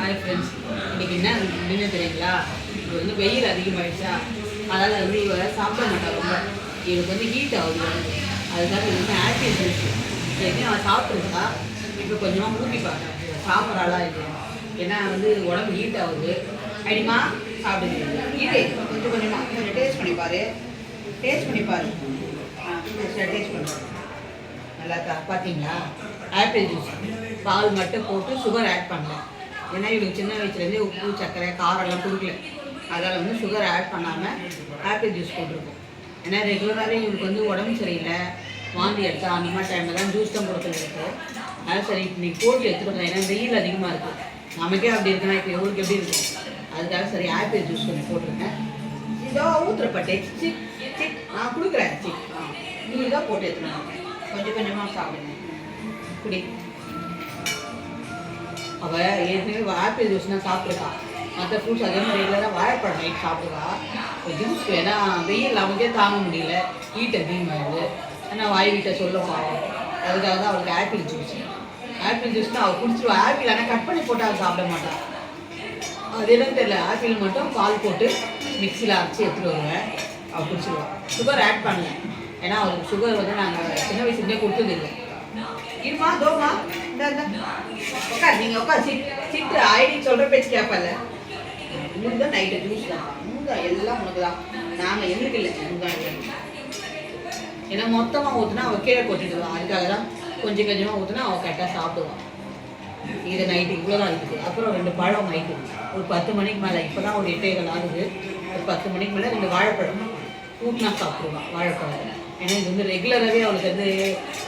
Hi friends, இன்றைக்கி என்ன தெரியுங்களா? இப்போ வந்து வெயில் அதிகமாகிடுச்சா, அதனால் வந்து இவ சாப்பிட மாட்டா. ரொம்ப இவளுக்கு வந்து ஹீட் ஆகுது. அதுக்காக இது வந்து ஆப்பிள் ஜூஸ் ஏற்கனவே அவன் சாப்பிட்ருக்கா. இப்போ கொஞ்சமாக ஊற்றி பார்த்தேன் சாப்பிட்றாளா இல்லையா. ஏன்னா வந்து உடம்பு ஹீட் ஆகுது. அடிமா சாப்பிடுது. இது கொஞ்சம் கொஞ்சமாக கொஞ்சம் டேஸ்ட் பண்ணிப்பார். டேஸ்ட் பண்ணிப்பார். டேஸ்ட் பண்ணுறேன். நல்லா பார்த்தீங்களா? ஆப்பிள் ஜூஸ் பால் மட்டும் போட்டு சுகர் ஆட் பண்ணல. ஏன்னா இவங்களுக்கு சின்ன வயசுலேருந்தே உப்பு சர்க்கரை காரெல்லாம் கொடுக்கல. அதனால் வந்து சுகர் ஆட் பண்ணாமல் ஆப்பிள் ஜூஸ் போட்டிருக்கோம். ஏன்னா ரெகுலராகவே இவங்களுக்கு வந்து உடம்பு சரியில்லை, வாந்தி எடுத்தா அந்த மாதிரி டைமில் தான் ஜூஸ் தான் கொடுத்துருக்கு. அதனால் சரி இன்றைக்கி போட்டு எடுத்துருக்கோம். ஏன்னா வெயில் அதிகமாக இருக்குது. நமக்கே அப்படி இருக்குன்னா இப்போ எவ்வளோக்கு எப்படி இருக்கும். அதுக்காக சரி ஆப்பிள் ஜூஸ் கொஞ்சம் போட்டிருக்கேன். இதோ ஊற்றுறப்பட்டே சிக் சிக் நான் கொடுக்குறேன். சிக் நீங்கள் தான் போட்டு எடுத்துருவாங்க. கொஞ்சம் கொஞ்சமாக சாப்பிடுங்க. குடி. அவள் ஏற்கனவே ஆப்பிள் ஜூஸ்னால் சாப்பிட்ருக்கா. மற்ற ஃப்ரூட்ஸ் அதே மாதிரி ரெகுலராக வாழைப்பழம் நைட் சாப்பிடுவா. ஜூஸ் ஏன்னா வெயில் அவங்களுக்கே தாங்க முடியல, ஹீட் அதிகமாகிடுது. ஆனால் வாய் வீட்டை சொல்ல பாவம். அதுக்காக தான் அவளுக்கு ஆப்பிள் ஜூஸ். ஆப்பிள் ஜூஸ்னால் அவள் குடிச்சிடுவா. ஆப்பிள் ஆனால் கட் பண்ணி போட்டு அவள் சாப்பிட மாட்டாள். அது என்னன்னு தெரியல. ஆப்பிள் மட்டும் பால் போட்டு மிக்சியில் அரைச்சி எடுத்துகிட்டு வருவேன். அவள் குடிச்சிடுவாள். சுகர் ஆட் பண்ணல. ஏன்னா அவளுக்கு சுகர் வந்து நாங்கள் சின்ன வயசுலேருந்தே கொடுத்ததில்லை. இருமா தோமா இந்த உட்கார். நீங்கள் உட்கார். சிட்டு ஐடி சொல்கிற பேச்சு கேட்பல. உங்களுக்கு தான் நைட்டு ஜூஸ் தான். உங்க எல்லாம் உனக்கு தான். நாங்கள் எங்களுக்கு இல்லை. உங்கள் ஏன்னா மொத்தமாக ஊற்றுனா அவள் கீழே கொட்டிடுவான். அதுக்காக தான் கொஞ்சம் கொஞ்சமாக ஊற்றுனா அவள் கரெக்டாக சாப்பிடுவான். இது நைட்டு இவ்வளோ தான் இருக்குது. அப்புறம் 2 பழம் நைட்டு ஒரு 10 மணிக்கு மேலே. இப்போ தான் ஒரு 8:15 ஆகுது. ஒரு 10 மணிக்கு மேலே 2 வாழைப்பழம் கூட்டினா சாப்பிடுவான். வாழைப்பழம் ஏன்னா இது வந்து ரெகுலராகவே அவளுக்கு வந்து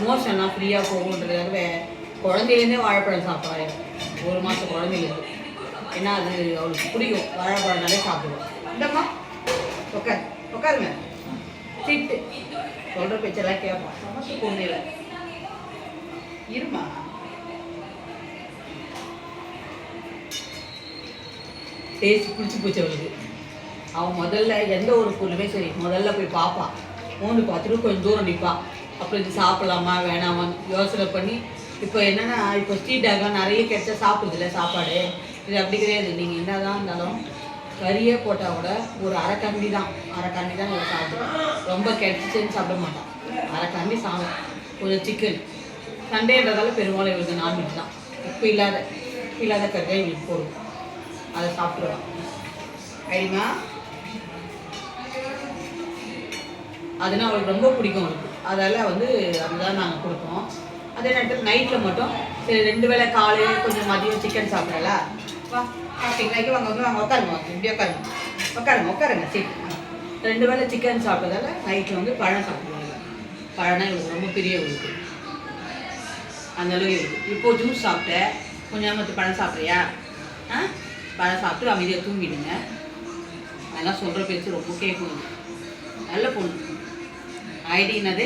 மோஷன்லாம் ஃப்ரீயாக போகுன்றதுக்காகவே குழந்தையிலேருந்தே வாழைப்பழம் சாப்பிட்றாங்க. 1 மாதம் குழந்தையிலேருந்து. ஏன்னா அது அவளுக்கு பிடிக்கும். வாழைப்பழம்னாலே சாப்பிடுவோம். இந்தம்மா உட்காருங்க. சிட்டு சொல்கிற பேச்செல்லாம் கேட்பான். சமத்து பொண்ணு இருமா. டேஸ்ட் பிடிச்சி போச்சு அவளுக்கு. அவன் முதல்ல எந்த ஒரு பொருளுமே சரி முதல்ல போய் பார்ப்பான். மூணு பார்த்துட்டு கொஞ்சம் தூரம் நிற்பான். அப்புறம் இது சாப்பிட்லாமா வேணாமான்னு யோசனை பண்ணி இப்போ என்னென்னா இப்போ ஸ்ட்ரீட் டாக்லாம் நிறைய கிடைச்சா சாப்பிடுதில்ல சாப்பாடு. இது அப்படி கிடையாது. நீங்கள் என்ன தான் இருந்தாலும் கறியே போட்டால் கூட ஒரு அரை கண்டி தான் இவள் சாப்பிடுவோம். ரொம்ப கிடைச்சிச்சுன்னு சாப்பிட மாட்டான். அரை கண்டி சாப்பிடும். கொஞ்சம் சிக்கன் சண்டேன்றதால பெரும்பாலும் இவளுக்கு நான்வெஜ் தான். இப்போ இல்லாத கறியாக இவளுக்கு போடும். அதை சாப்பிடுவான். ஐடிமா அதனால் அவளுக்கு ரொம்ப பிடிக்கும் அவளுக்கு. அதால் வந்து அதுதான் நாங்கள் கொடுப்போம். அதே நேரத்தில் நைட்டில் மட்டும் சரி 2 வேளை காலையில் கொஞ்சம் மதியம் சிக்கன் சாப்பிட்றல. வா சாப்பிட்டீங்களாக்கி வாங்க உட்காருங்க. இப்படி உட்காருங்க. சரி 2 வேளை சிக்கன் சாப்பிட்டதால நைட்டில் வந்து பழம் சாப்பிடுவாங்க. பழம்னா இவளுக்கு ரொம்ப பெரிய இவளுக்கு. அந்தளவு இருக்குது. இப்போது ஜூஸ் சாப்பிட்டேன். கொஞ்சம் நேரத்து பழம் சாப்பிட்றியா? பழம் சாப்பிட்டு அமைதியாக தூங்கிடுங்க. அதெல்லாம் சொல்கிற பேச்சு ரொம்ப கேட்கும். நல்ல பொண்ணு. ஐடினது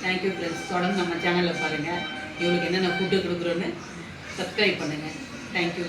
தேங்க்யூ ஃப்ரெண்ட்ஸ். தொடர்ந்து நம்ம சேனலில் பாருங்கள். இவளுக்கு என்னென்ன ஃபுட்டு கொடுக்குறோன்னு சப்ஸ்கிரைப் பண்ணுங்கள். தேங்க்யூ.